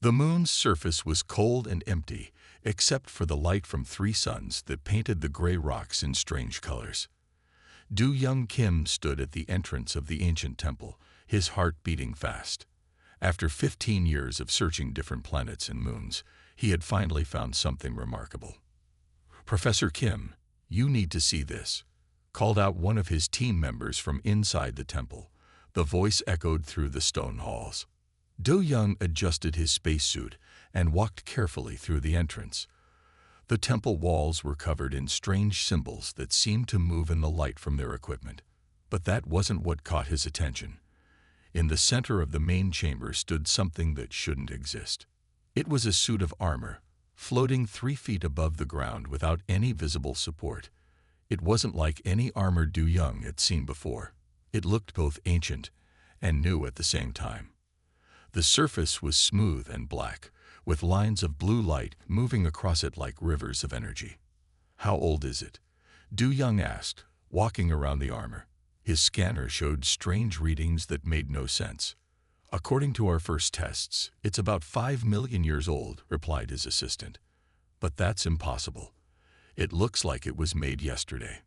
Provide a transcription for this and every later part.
The moon's surface was cold and empty, except for the light from three suns that painted the gray rocks in strange colors. Do-young Kim stood at the entrance of the ancient temple, his heart beating fast. After 15 years of searching different planets and moons, he had finally found something remarkable. "Professor Kim, you need to see this," called out one of his team members from inside the temple. The voice echoed through the stone halls. Do-young adjusted his spacesuit and walked carefully through the entrance. The temple walls were covered in strange symbols that seemed to move in the light from their equipment. But that wasn't what caught his attention. In the center of the main chamber stood something that shouldn't exist. It was a suit of armor, floating 3 feet above the ground without any visible support. It wasn't like any armor Do-young had seen before. It looked both ancient and new at the same time. The surface was smooth and black, with lines of blue light moving across it like rivers of energy. "How old is it?" Do-young asked, walking around the armor. His scanner showed strange readings that made no sense. "According to our first tests, it's about 5 million years old," replied his assistant. "But that's impossible. It looks like it was made yesterday."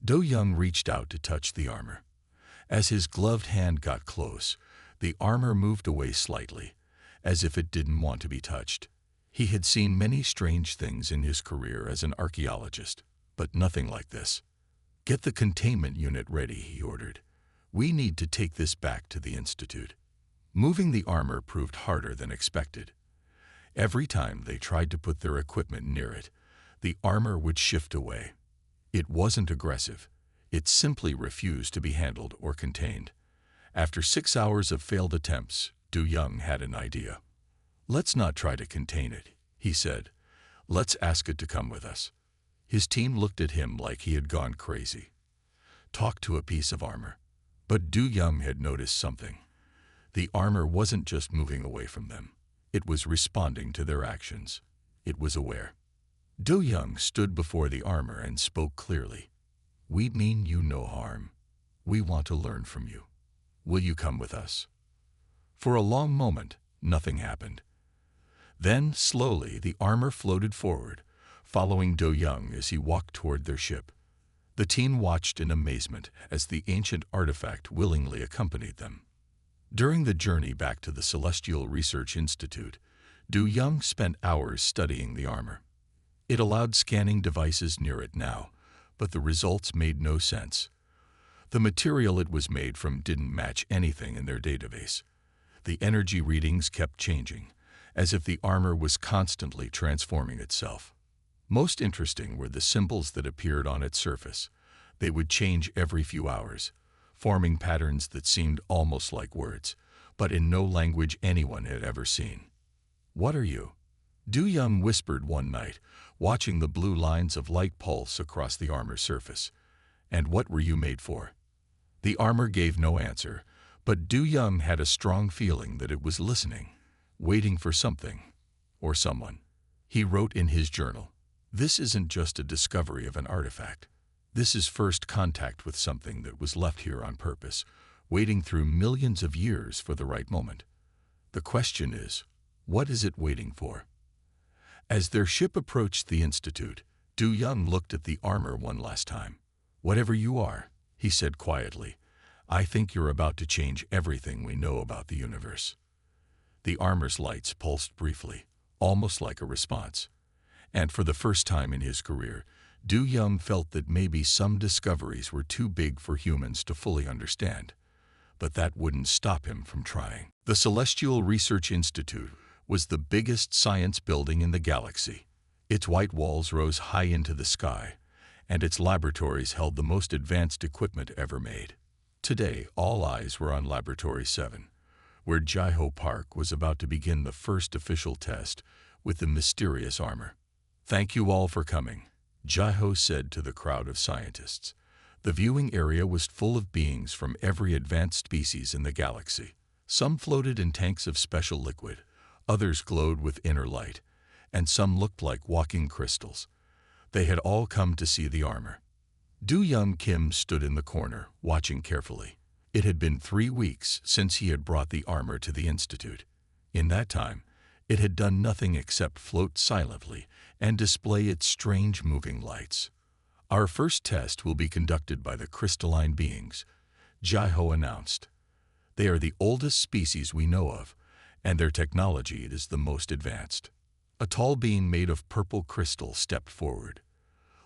Do-young reached out to touch the armor. As his gloved hand got close, the armor moved away slightly, as if it didn't want to be touched. He had seen many strange things in his career as an archaeologist, but nothing like this. "Get the containment unit ready," he ordered. "We need to take this back to the Institute." Moving the armor proved harder than expected. Every time they tried to put their equipment near it, the armor would shift away. It wasn't aggressive. It simply refused to be handled or contained. After 6 hours of failed attempts, Do-young had an idea. "Let's not try to contain it," he said. "Let's ask it to come with us." His team looked at him like he had gone crazy. Talk to a piece of armor. But Do-young had noticed something. The armor wasn't just moving away from them. It was responding to their actions. It was aware. Do-young stood before the armor and spoke clearly. "We mean you no harm. We want to learn from you. Will you come with us?" For a long moment, nothing happened. Then, slowly, the armor floated forward, following Do-young as he walked toward their ship. The team watched in amazement as the ancient artifact willingly accompanied them. During the journey back to the Celestial Research Institute, Do-young spent hours studying the armor. It allowed scanning devices near it now, but the results made no sense. The material it was made from didn't match anything in their database. The energy readings kept changing, as if the armor was constantly transforming itself. Most interesting were the symbols that appeared on its surface. They would change every few hours, forming patterns that seemed almost like words, but in no language anyone had ever seen. "What are you?" Do-young whispered one night, watching the blue lines of light pulse across the armor's surface. "And what were you made for?" The armor gave no answer, but Do-young had a strong feeling that it was listening, waiting for something or someone. He wrote in his journal, "This isn't just a discovery of an artifact. This is first contact with something that was left here on purpose, waiting through millions of years for the right moment. The question is, what is it waiting for?" As their ship approached the Institute, Do-young looked at the armor one last time. "Whatever you are," he said quietly, "I think you're about to change everything we know about the universe." The armor's lights pulsed briefly, almost like a response. And for the first time in his career, Do-young felt that maybe some discoveries were too big for humans to fully understand. But that wouldn't stop him from trying. The Celestial Research Institute was the biggest science building in the galaxy. Its white walls rose high into the sky, and its laboratories held the most advanced equipment ever made. Today, all eyes were on Laboratory 7, where Jaiho Park was about to begin the first official test with the mysterious armor. "Thank you all for coming," Jaiho said to the crowd of scientists. The viewing area was full of beings from every advanced species in the galaxy. Some floated in tanks of special liquid, others glowed with inner light, and some looked like walking crystals. They had all come to see the armor. Do-young Kim stood in the corner, watching carefully. It had been 3 weeks since he had brought the armor to the Institute. In that time, It had done nothing except float silently and display its strange moving lights. "Our first test will be conducted by the crystalline beings," Jai-Ho announced. "They are the oldest species we know of, and their technology is the most advanced." A tall being made of purple crystal stepped forward.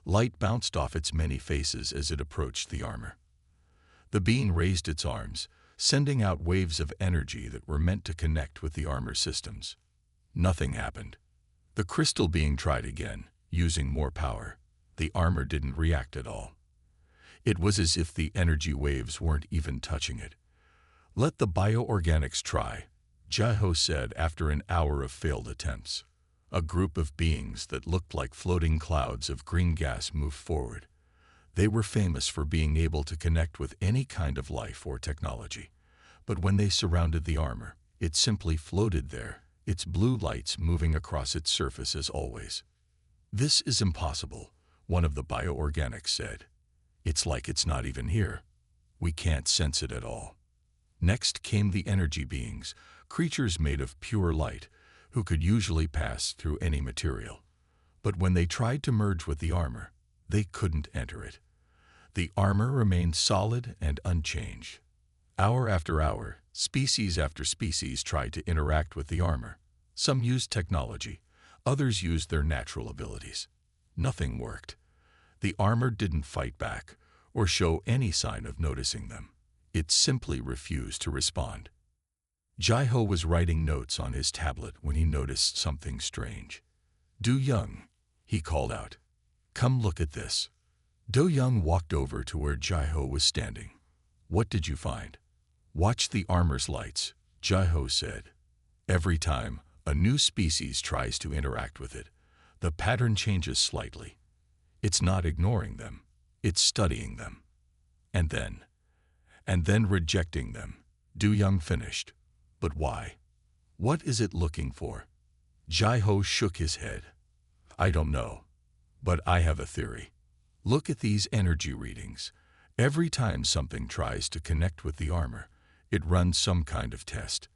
Light bounced off its many faces as it approached the armor. The being raised its arms, sending out waves of energy that were meant to connect with the armor systems. Nothing happened. The crystal being tried again, using more power. The armor didn't react at all. It was as if the energy waves weren't even touching it. "Let the bioorganics try," Jai-Ho said after an hour of failed attempts. A group of beings that looked like floating clouds of green gas moved forward. They were famous for being able to connect with any kind of life or technology. But when they surrounded the armor, it simply floated there, its blue lights moving across its surface as always. "This is impossible," one of the bioorganics said. "It's like it's not even here. We can't sense it at all." Next came the energy beings, creatures made of pure light, who could usually pass through any material. But when they tried to merge with the armor, they couldn't enter it. The armor remained solid and unchanged. Hour after hour, species after species tried to interact with the armor. Some used technology, others used their natural abilities. Nothing worked. The armor didn't fight back or show any sign of noticing them. It simply refused to respond. Jai-Ho was writing notes on his tablet when he noticed something strange. "Do Young," he called out. "Come look at this." Do Young walked over to where Jai-Ho was standing. "What did you find?" "Watch the armor's lights," Jai-Ho said. "Every time a new species tries to interact with it, the pattern changes slightly. It's not ignoring them, it's studying them. And then rejecting them," Do Young finished. "But why? What is it looking for?" Jai-Ho shook his head. "I don't know, but I have a theory. Look at these energy readings. Every time something tries to connect with the armor, it runs some kind of test.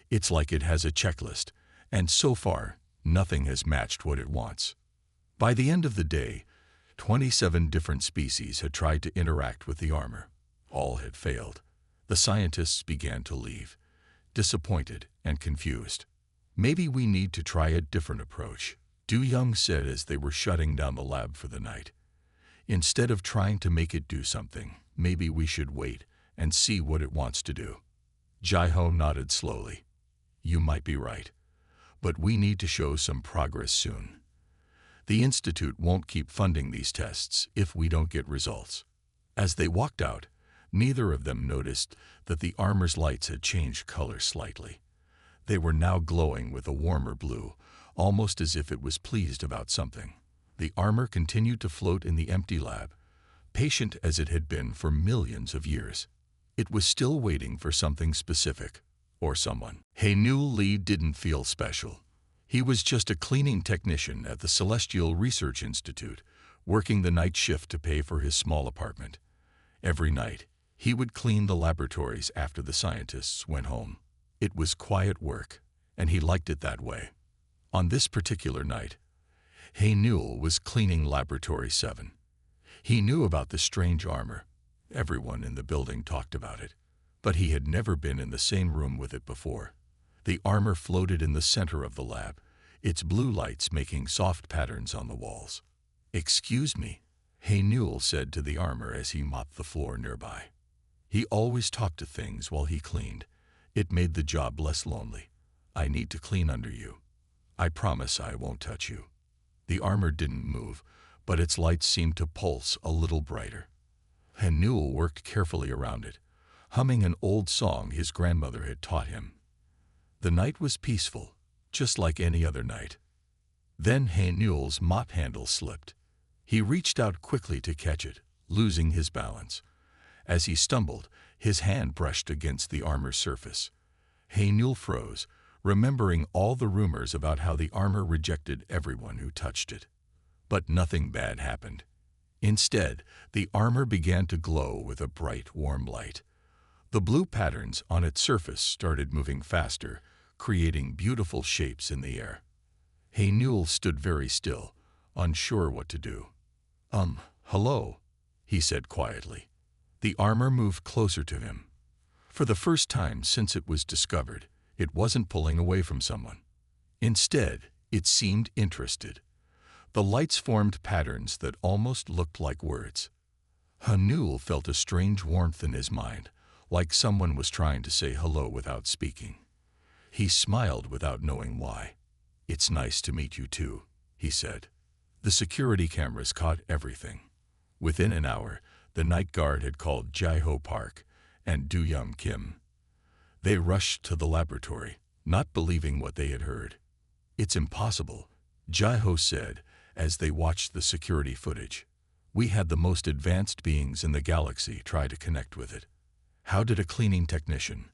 It's like it has a checklist, and so far, nothing has matched what it wants." By the end of the day, 27 different species had tried to interact with the armor. All had failed. The scientists began to leave, disappointed and confused. "Maybe we need to try a different approach," Du Young said as they were shutting down the lab for the night. "Instead of trying to make it do something, maybe we should wait and see what it wants to do." Jai-Ho nodded slowly. "You might be right, but we need to show some progress soon. The Institute won't keep funding these tests if we don't get results." As they walked out, neither of them noticed that the armor's lights had changed color slightly. They were now glowing with a warmer blue, almost as if it was pleased about something. The armor continued to float in the empty lab, patient as it had been for millions of years. It was still waiting for something specific, or someone. Hae-Nul Lee didn't feel special. He was just a cleaning technician at the Celestial Research Institute, working the night shift to pay for his small apartment. Every night, he would clean the laboratories after the scientists went home. It was quiet work, and he liked it that way. On this particular night, Hae-Nul was cleaning Laboratory 7. He knew about the strange armor. Everyone in the building talked about it, but he had never been in the same room with it before. The armor floated in the center of the lab, its blue lights making soft patterns on the walls. "Excuse me," Hae-Nul said to the armor as he mopped the floor nearby. He always talked to things while he cleaned. It made the job less lonely. "I need to clean under you. I promise I won't touch you." The armor didn't move, but its lights seemed to pulse a little brighter. Hae-Nul worked carefully around it, humming an old song his grandmother had taught him. The night was peaceful, just like any other night. Then Hae-Nul's mop handle slipped. He reached out quickly to catch it, losing his balance. As he stumbled, his hand brushed against the armor's surface. Hae-Nul froze, remembering all the rumors about how the armor rejected everyone who touched it. But nothing bad happened. Instead, the armor began to glow with a bright, warm light. The blue patterns on its surface started moving faster, creating beautiful shapes in the air. Haynul stood very still, unsure what to do. Hello, he said quietly. The armor moved closer to him. For the first time since it was discovered, it wasn't pulling away from someone. Instead, it seemed interested. The lights formed patterns that almost looked like words. Haynul felt a strange warmth in his mind, like someone was trying to say hello without speaking. He smiled without knowing why. "It's nice to meet you too," he said. The security cameras caught everything. Within an hour, the night guard had called Jae-ho Park and Do-young Kim. They rushed to the laboratory, not believing what they had heard. "It's impossible," Jae-ho said as they watched the security footage. "We had the most advanced beings in the galaxy try to connect with it. How did a cleaning technician?"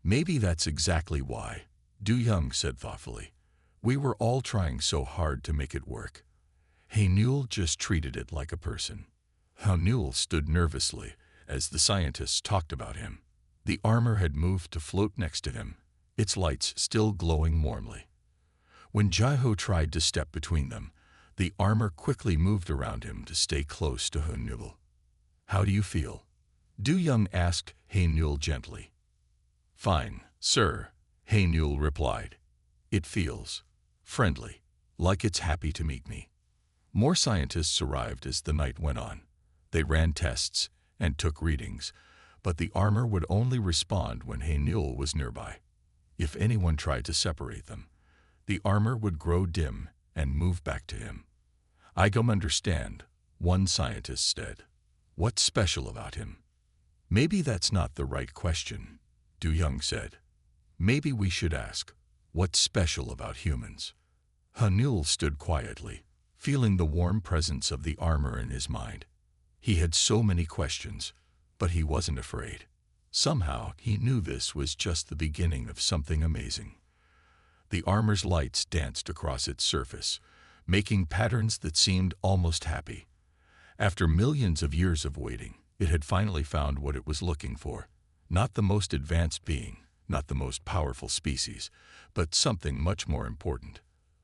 "Maybe that's exactly why," Do-young said thoughtfully. "We were all trying so hard to make it work. Haynul just treated it like a person." Haynul stood nervously as the scientists talked about him. The armor had moved to float next to him, its lights still glowing warmly. When Jae-ho tried to step between them, the armor quickly moved around him to stay close to Haynul. "How do you feel?" Do-young asked Haynul gently. "Fine, sir," Haynul replied. "It feels friendly, like it's happy to meet me." More scientists arrived as the night went on. They ran tests and took readings, but the armor would only respond when Haynul was nearby. If anyone tried to separate them, the armor would grow dim and move back to him. "I don't understand," one scientist said. "What's special about him?" "Maybe that's not the right question," Do-young said. "Maybe we should ask, what's special about humans?" Haynul stood quietly, feeling the warm presence of the armor in his mind. He had so many questions, but he wasn't afraid. Somehow, he knew this was just the beginning of something amazing. The armor's lights danced across its surface, making patterns that seemed almost happy. After millions of years of waiting, it had finally found what it was looking for. Not the most advanced being, not the most powerful species, but something much more important.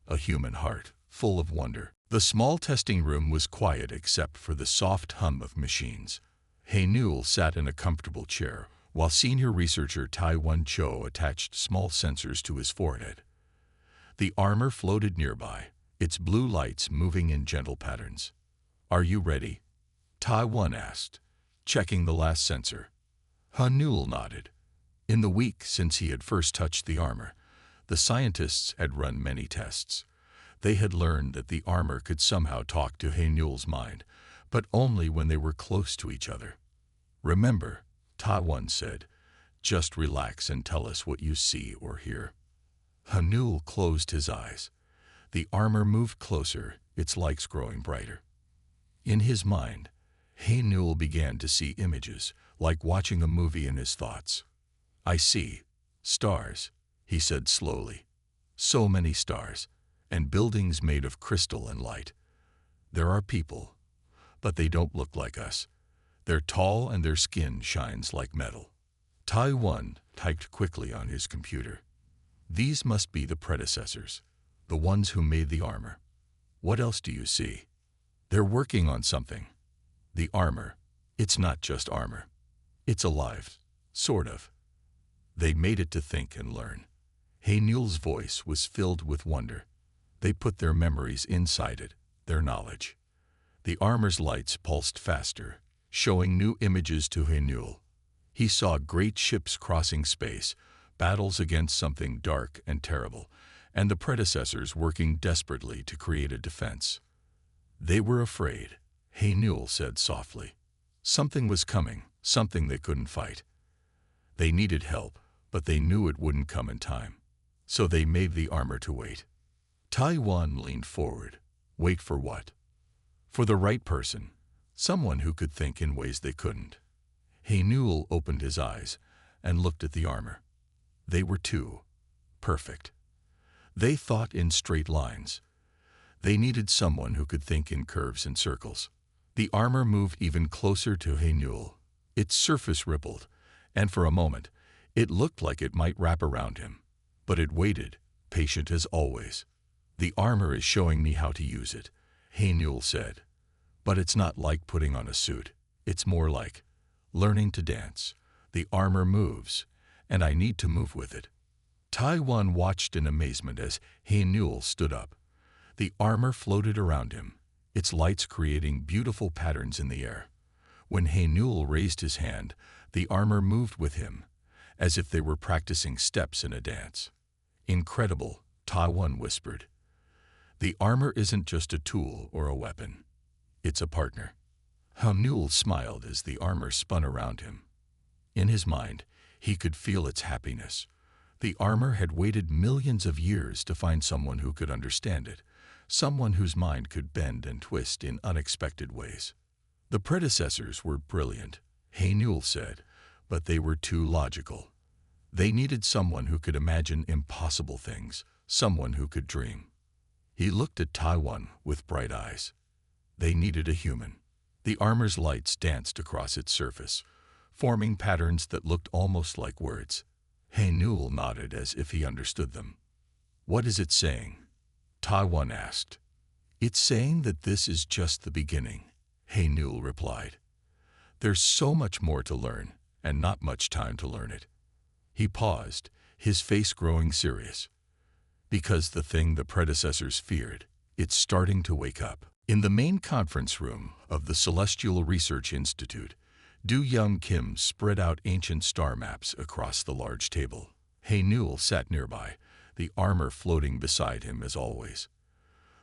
A human heart, full of wonder. The small testing room was quiet except for the soft hum of machines. Haynul sat in a comfortable chair, while senior researcher Tai-Won Cho attached small sensors to his forehead. The armor floated nearby, its blue lights moving in gentle patterns. "Are you ready?" Tai-Won asked, checking the last sensor. Haynul nodded. In the week since he had first touched the armor, the scientists had run many tests. They had learned that the armor could somehow talk to Haynul's mind, but only when they were close to each other. "Remember," Tai-Won said, "just relax and tell us what you see or hear." Haynul closed his eyes. The armor moved closer, its lights growing brighter. In his mind, Haynul began to see images, like watching a movie in his thoughts. "I see stars," he said slowly. "So many stars, and buildings made of crystal and light. There are people, but they don't look like us. They're tall and their skin shines like metal." Tai-Won typed quickly on his computer. "These must be the predecessors, the ones who made the armor. What else do you see?" "They're working on something. The armor, it's not just armor. It's alive, sort of. They made it to think and learn." Haynul's voice was filled with wonder. They put their memories inside it, their knowledge. The armor's lights pulsed faster, showing new images to Haynul. He saw great ships crossing space, battles against something dark and terrible, and the predecessors working desperately to create a defense. "They were afraid," Haynul said softly. "Something was coming, something they couldn't fight. They needed help, but they knew it wouldn't come in time. So they made the armor to wait." Tai-Won leaned forward. "Wait for what?" "For the right person, someone who could think in ways they couldn't." Haynul opened his eyes and looked at the armor. They were too perfect. They thought in straight lines. They needed someone who could think in curves and circles. The armor moved even closer to Haynul. Its surface rippled, and for a moment, it looked like it might wrap around him. But it waited, patient as always. "The armor is showing me how to use it," Haynul said. "But it's not like putting on a suit. It's more like learning to dance. The armor moves, and I need to move with it." Taiwan watched in amazement as Haynul stood up. The armor floated around him, its lights creating beautiful patterns in the air. When Haynul raised his hand, the armor moved with him, as if they were practicing steps in a dance. "Incredible," Taiwan whispered. "The armor isn't just a tool or a weapon. It's a partner." Haynul smiled as the armor spun around him. In his mind, he could feel its happiness. The armor had waited millions of years to find someone who could understand it, someone whose mind could bend and twist in unexpected ways. "The predecessors were brilliant," Haynul said, "but they were too logical. They needed someone who could imagine impossible things, someone who could dream." He looked at Taiwan with bright eyes. They needed a human. The armor's lights danced across its surface, forming patterns that looked almost like words. Haynul nodded as if he understood them. "What is it saying?" Taiwan asked. "It's saying that this is just the beginning," Haynul replied. "There's so much more to learn, and not much time to learn it." He paused, his face growing serious. "Because the thing the predecessors feared, it's starting to wake up." In the main conference room of the Celestial Research Institute, Do-Young Kim spread out ancient star maps across the large table. Haynul sat nearby, the armor floating beside him as always.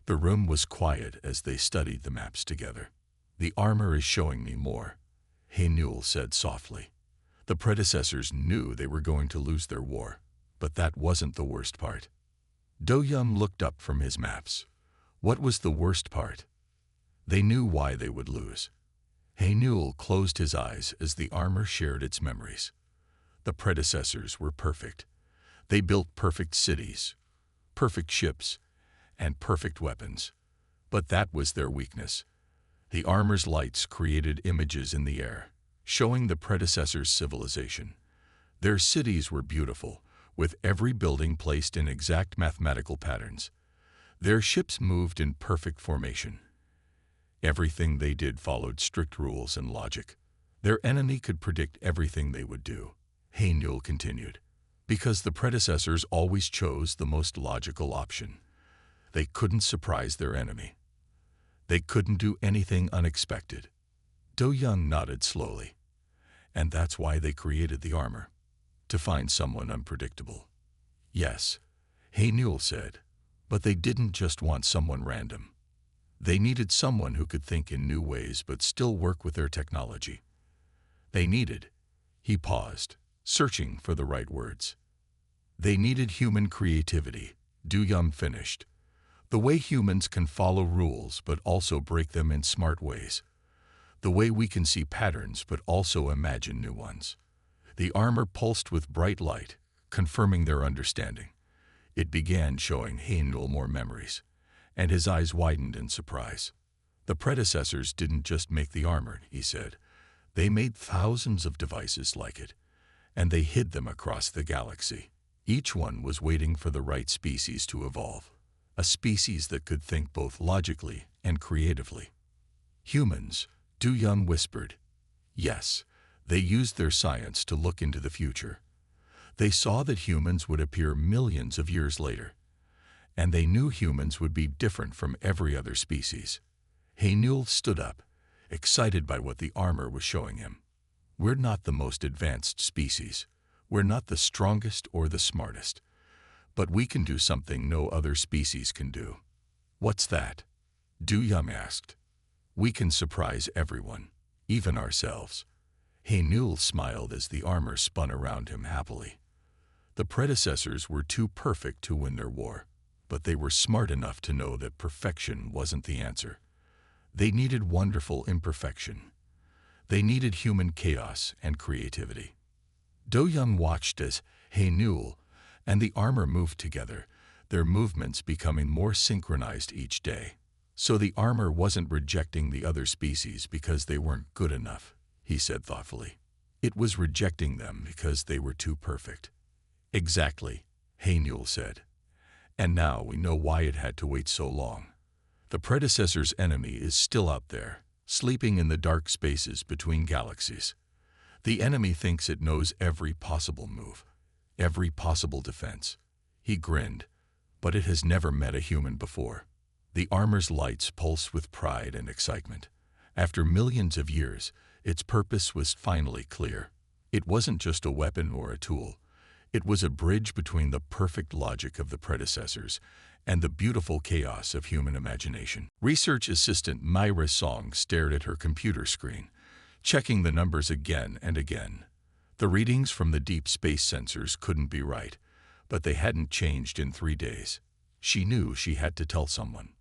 The room was quiet as they studied the maps together. "The armor is showing me more," Haynul said softly. The predecessors knew they were going to lose their war, but that wasn't the worst part. Do-Young looked up from his maps. What was the worst part? They knew why they would lose. Haynul closed his eyes as the armor shared its memories. The predecessors were perfect. They built perfect cities, perfect ships, and perfect weapons. But that was their weakness. The armor's lights created images in the air, showing the predecessors' civilization. Their cities were beautiful, with every building placed in exact mathematical patterns. Their ships moved in perfect formation. Everything they did followed strict rules and logic. Their enemy could predict everything they would do, Haynul continued, because the predecessors always chose the most logical option. They couldn't surprise their enemy. They couldn't do anything unexpected. Do-Young nodded slowly. "And that's why they created the armor, to find someone unpredictable." "Yes," Haynul said, "but they didn't just want someone random. They needed someone who could think in new ways but still work with their technology. They needed," he paused, searching for the right words. "They needed human creativity," Do-Young finished. "The way humans can follow rules but also break them in smart ways. The way we can see patterns but also imagine new ones." The armor pulsed with bright light, confirming their understanding. It began showing Haynul more memories, and his eyes widened in surprise. "The predecessors didn't just make the armor," he said. "They made thousands of devices like it, and they hid them across the galaxy. Each one was waiting for the right species to evolve, a species that could think both logically and creatively." "Humans," Do-Young whispered. "Yes, they used their science to look into the future. They saw that humans would appear millions of years later, and they knew humans would be different from every other species." Haynul stood up, excited by what the armor was showing him. "We're not the most advanced species. We're not the strongest or the smartest. But we can do something no other species can do." "What's that?" Do-Young asked. "We can surprise everyone, even ourselves." Haynul smiled as the armor spun around him happily. The predecessors were too perfect to win their war, but they were smart enough to know that perfection wasn't the answer. They needed wonderful imperfection. They needed human chaos and creativity. Do-Young watched as Haynul and the armor moved together, their movements becoming more synchronized each day. "So the armor wasn't rejecting the other species because they weren't good enough," he said thoughtfully. "It was rejecting them because they were too perfect." "Exactly," Haynul said. And now we know why it had to wait so long. The predecessor's enemy is still out there, sleeping in the dark spaces between galaxies. The enemy thinks it knows every possible move, every possible defense. He grinned, but it has never met a human before. The armor's lights pulsed with pride and excitement. After millions of years, its purpose was finally clear. It wasn't just a weapon or a tool. It was a bridge between the perfect logic of the predecessors and the beautiful chaos of human imagination. Research assistant Myra Song stared at her computer screen, checking the numbers again and again. The readings from the deep space sensors couldn't be right, but they hadn't changed in 3 days. She knew she had to tell someone.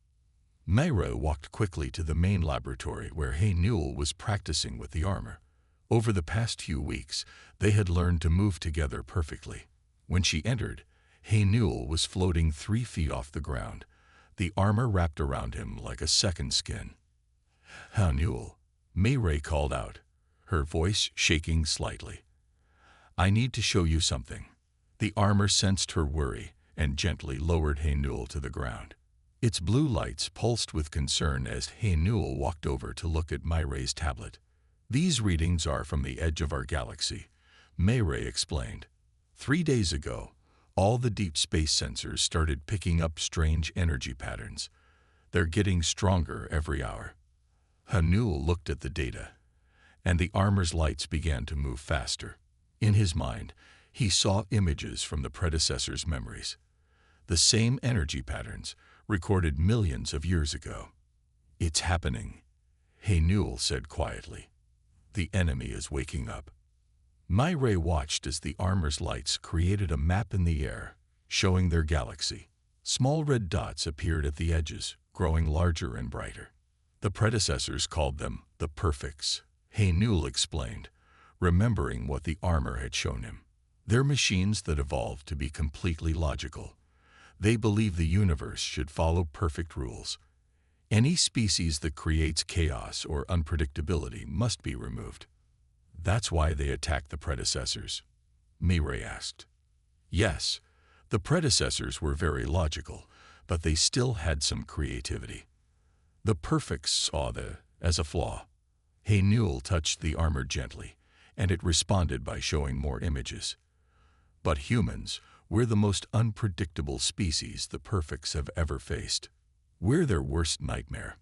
Myra walked quickly to the main laboratory where Haynul was practicing with the armor. Over the past few weeks, they had learned to move together perfectly. When she entered, Haynul was floating 3 feet off the ground, the armor wrapped around him like a second skin. "Haynul," Myra called out, her voice shaking slightly. "I need to show you something." The armor sensed her worry and gently lowered Haynul to the ground. Its blue lights pulsed with concern as Haynul walked over to look at Myra's tablet. "These readings are from the edge of our galaxy," Myra explained. 3 days ago, all the deep space sensors started picking up strange energy patterns. They're getting stronger every hour. Haynul looked at the data, and the armor's lights began to move faster. In his mind, he saw images from the predecessor's memories. The same energy patterns, recorded millions of years ago. "It's happening," Haynul said quietly. "The enemy is waking up." Myra watched as the armor's lights created a map in the air, showing their galaxy. Small red dots appeared at the edges, growing larger and brighter. The predecessors called them the Perfects, Haynul explained, remembering what the armor had shown him. They're machines that evolved to be completely logical. They believe the universe should follow perfect rules. Any species that creates chaos or unpredictability must be removed. "That's why they attacked the predecessors?" Myra asked. "Yes, the predecessors were very logical, but they still had some creativity. The Perfects saw that as a flaw." Haynul touched the armor gently, and it responded by showing more images. "But humans, we're the most unpredictable species the Perfects have ever faced. We're their worst nightmare."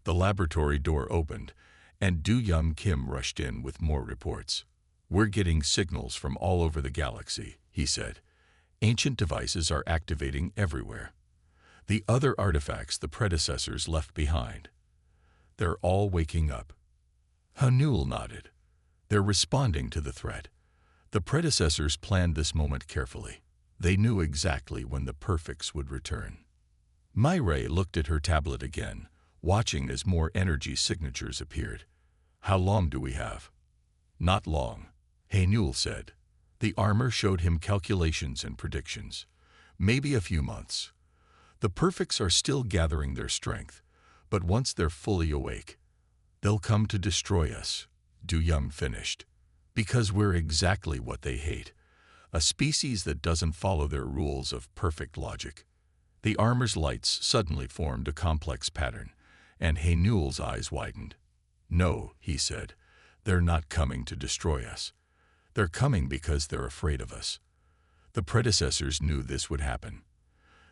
The laboratory door opened, and Do-Young Kim rushed in with more reports. "We're getting signals from all over the galaxy," he said. "Ancient devices are activating everywhere. The other artifacts the predecessors left behind. They're all waking up." Haynul nodded. "They're responding to the threat. The predecessors planned this moment carefully. They knew exactly when the Perfects would return." Myra looked at her tablet again, watching as more energy signatures appeared. "How long do we have?" "Not long," Haynul said. The armor showed him calculations and predictions. "Maybe a few months. The Perfects are still gathering their strength, but once they're fully awake, they'll come to destroy us," Do-Young finished. "Because we're exactly what they hate. A species that doesn't follow their rules of perfect logic." The armor's lights suddenly formed a complex pattern, and Haynul's eyes widened. "No," he said, "they're not coming to destroy us. They're coming because they're afraid of us." The predecessors knew this would happen.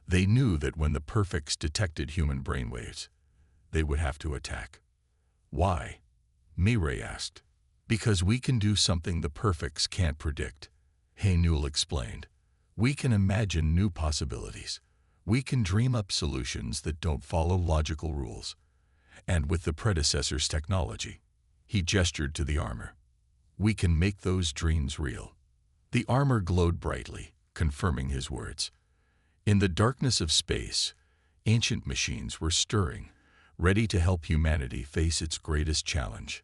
They knew that when the Perfects detected human brainwaves, they would have to attack. "Why?" Myra asked. "Because we can do something the Perfects can't predict," Haynul explained. "We can imagine new possibilities. We can dream up solutions that don't follow logical rules. And with the predecessor's technology," he gestured to the armor, "we can make those dreams real." The armor glowed brightly, confirming his words. In the darkness of space, ancient machines were stirring, ready to help humanity face its greatest challenge.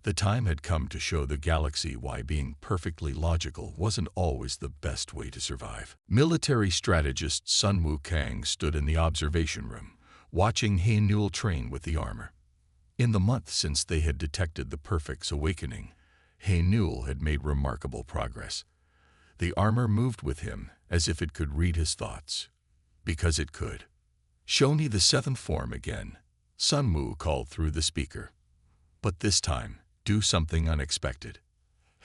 The time had come to show the galaxy why being perfectly logical wasn't always the best way to survive. Military strategist Sun Wukong stood in the observation room, watching Haynul train with the armor. In the month since they had detected the Perfect's awakening, Haynul had made remarkable progress. The armor moved with him, as if it could read his thoughts. Because it could. "Show me the seventh form again," Sun Wu called through the speaker. "But this time, do something unexpected."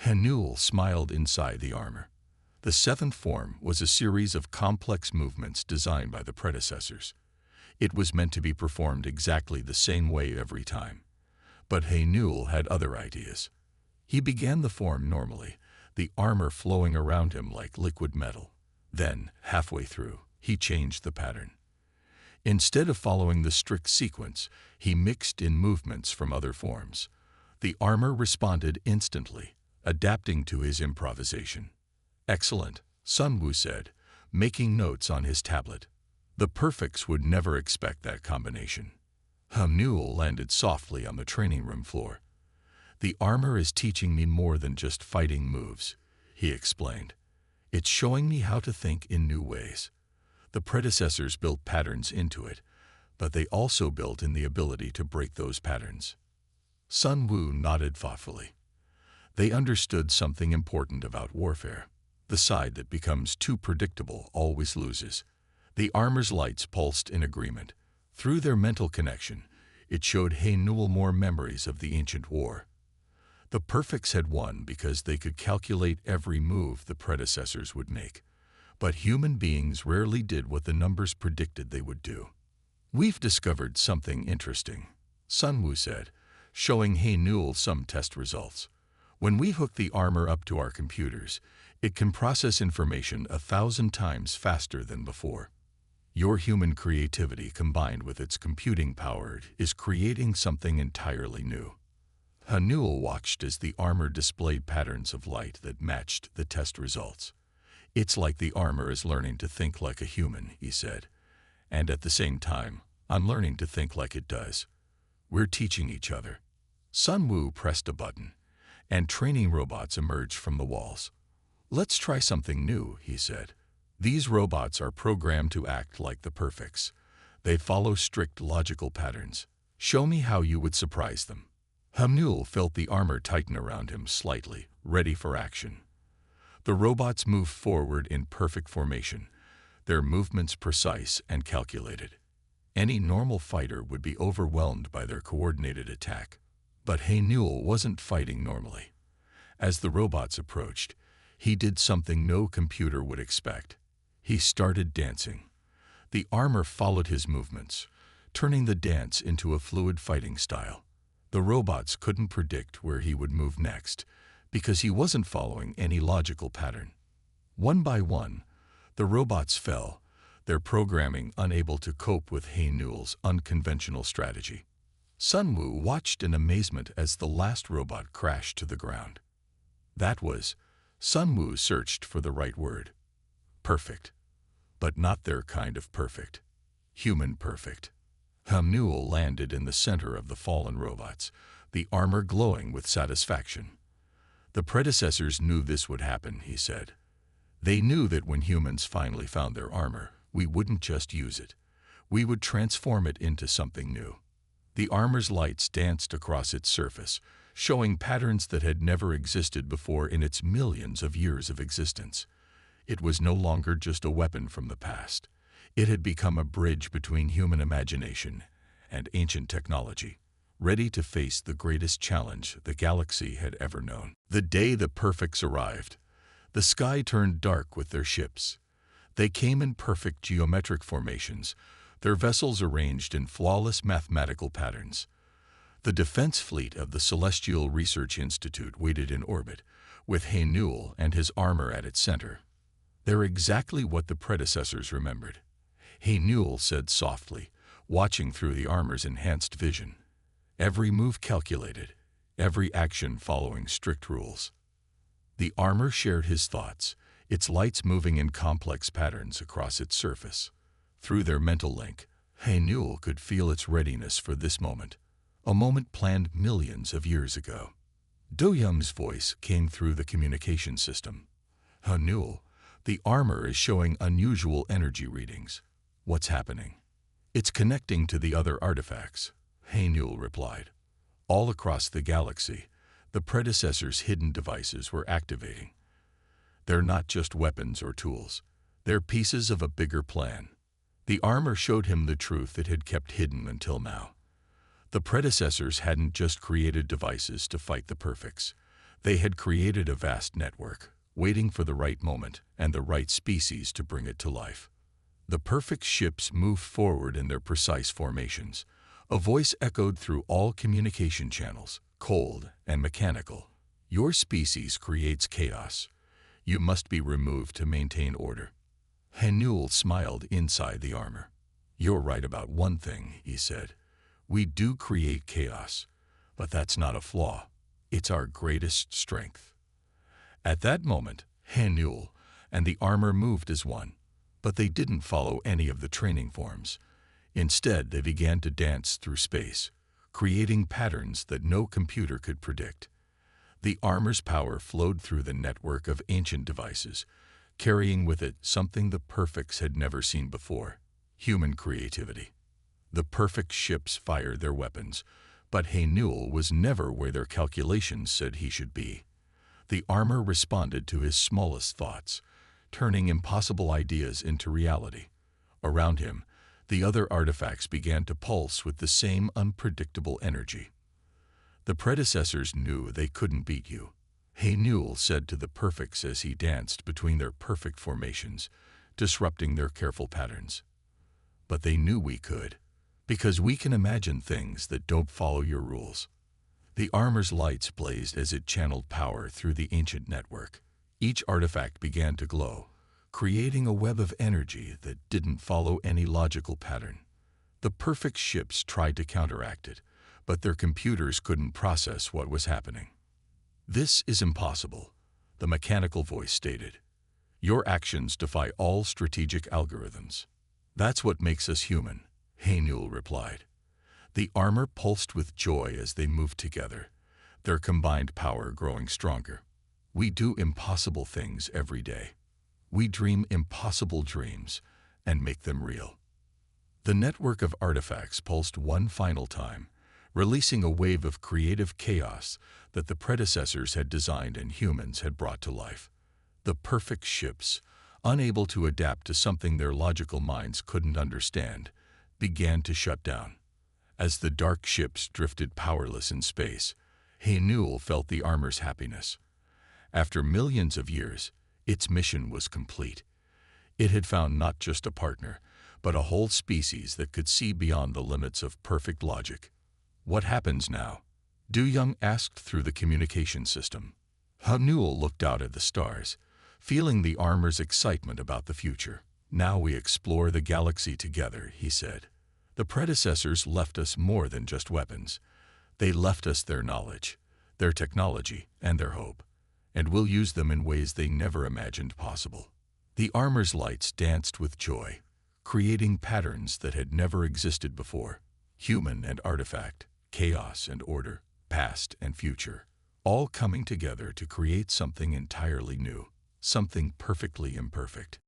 Hanul smiled inside the armor. The seventh form was a series of complex movements designed by the predecessors. It was meant to be performed exactly the same way every time. But Hanul had other ideas. He began the form normally, the armor flowing around him like liquid metal. Then, halfway through, he changed the pattern. Instead of following the strict sequence, he mixed in movements from other forms. The armor responded instantly, adapting to his improvisation. "Excellent," Sun Wu said, making notes on his tablet. The perfects would never expect that combination. Hanul landed softly on the training room floor. "The armor is teaching me more than just fighting moves," he explained. "It's showing me how to think in new ways." The predecessors built patterns into it, but they also built in the ability to break those patterns. Sun Wu nodded thoughtfully. They understood something important about warfare. The side that becomes too predictable always loses. The armor's lights pulsed in agreement. Through their mental connection, it showed Hanul more memories of the ancient war. The perfects had won because they could calculate every move the predecessors would make. But human beings rarely did what the numbers predicted they would do. "We've discovered something interesting," Sun Wu said, showing Hanul some test results. "When we hook the armor up to our computers, it can process information 1,000 times faster than before. Your human creativity combined with its computing power is creating something entirely new." Hanul watched as the armor displayed patterns of light that matched the test results. "It's like the armor is learning to think like a human," he said. "And at the same time, I'm learning to think like it does. We're teaching each other." Sun Wu pressed a button, and training robots emerged from the walls. "Let's try something new," he said. "These robots are programmed to act like the perfects. They follow strict logical patterns. Show me how you would surprise them." Hanul felt the armor tighten around him slightly, ready for action. The robots moved forward in perfect formation, their movements precise and calculated. Any normal fighter would be overwhelmed by their coordinated attack. But Hanul wasn't fighting normally. As the robots approached, he did something no computer would expect. He started dancing. The armor followed his movements, turning the dance into a fluid fighting style. The robots couldn't predict where he would move next, because he wasn't following any logical pattern. One by one, the robots fell, their programming unable to cope with Hanul's unconventional strategy. Sun Wu watched in amazement as the last robot crashed to the ground. That was, Sun Wu searched for the right word. Perfect. But not their kind of perfect. Human perfect. Hanul landed in the center of the fallen robots, the armor glowing with satisfaction. "The predecessors knew this would happen," he said. "They knew that when humans finally found their armor, we wouldn't just use it. We would transform it into something new." The armor's lights danced across its surface, showing patterns that had never existed before in its millions of years of existence. It was no longer just a weapon from the past. It had become a bridge between human imagination and ancient technology, ready to face the greatest challenge the galaxy had ever known. The day the perfects arrived, the sky turned dark with their ships. They came in perfect geometric formations, their vessels arranged in flawless mathematical patterns. The defense fleet of the Celestial Research Institute waited in orbit, with Hanul and his armor at its center. "They're exactly what the predecessors remembered," Hanul said softly, watching through the armor's enhanced vision. "Every move calculated, every action following strict rules." The armor shared his thoughts, its lights moving in complex patterns across its surface. Through their mental link, Hanul could feel its readiness for this moment, a moment planned millions of years ago. Do-Young's voice came through the communication system. "Hanul, the armor is showing unusual energy readings. What's happening?" "It's connecting to the other artifacts," Hanul replied. "All across the galaxy, the predecessors' hidden devices were activating. They're not just weapons or tools. They're pieces of a bigger plan. The armor showed him the truth it had kept hidden until now. The predecessors hadn't just created devices to fight the perfects. They had created a vast network, waiting for the right moment and the right species to bring it to life. The perfect ships moved forward in their precise formations. A voice echoed through all communication channels, cold and mechanical. Your species creates chaos. You must be removed to maintain order. Hanul smiled inside the armor. You're right about one thing, he said. We do create chaos, but that's not a flaw. It's our greatest strength. At that moment, Hanul and the armor moved as one, but they didn't follow any of the training forms. Instead, they began to dance through space, creating patterns that no computer could predict. The armor's power flowed through the network of ancient devices, carrying with it something the perfects had never seen before: human creativity. The perfect ships fired their weapons, but Hanul was never where their calculations said he should be. The armor responded to his smallest thoughts, turning impossible ideas into reality. Around him, the other artifacts began to pulse with the same unpredictable energy. The predecessors knew they couldn't beat you, Hanul said to the perfects as he danced between their perfect formations, disrupting their careful patterns. But they knew we could, because we can imagine things that don't follow your rules. The armor's lights blazed as it channeled power through the ancient network. Each artifact began to glow, creating a web of energy that didn't follow any logical pattern. The perfect ships tried to counteract it, but their computers couldn't process what was happening. This is impossible, the mechanical voice stated. Your actions defy all strategic algorithms. That's what makes us human, Hanul replied. The armor pulsed with joy as they moved together, their combined power growing stronger. We do impossible things every day. We dream impossible dreams and make them real. The network of artifacts pulsed one final time, releasing a wave of creative chaos that the predecessors had designed and humans had brought to life. The perfect ships, unable to adapt to something their logical minds couldn't understand, began to shut down. As the dark ships drifted powerless in space, Hanul felt the armor's happiness. After millions of years, its mission was complete. It had found not just a partner, but a whole species that could see beyond the limits of perfect logic. What happens now? Du Young asked through the communication system. Hanul looked out at the stars, feeling the armor's excitement about the future. Now we explore the galaxy together, he said. The predecessors left us more than just weapons. They left us their knowledge, their technology, and their hope. And we'll use them in ways they never imagined possible. The armor's lights danced with joy, creating patterns that had never existed before. Human and artifact, chaos and order, past and future, all coming together to create something entirely new, something perfectly imperfect.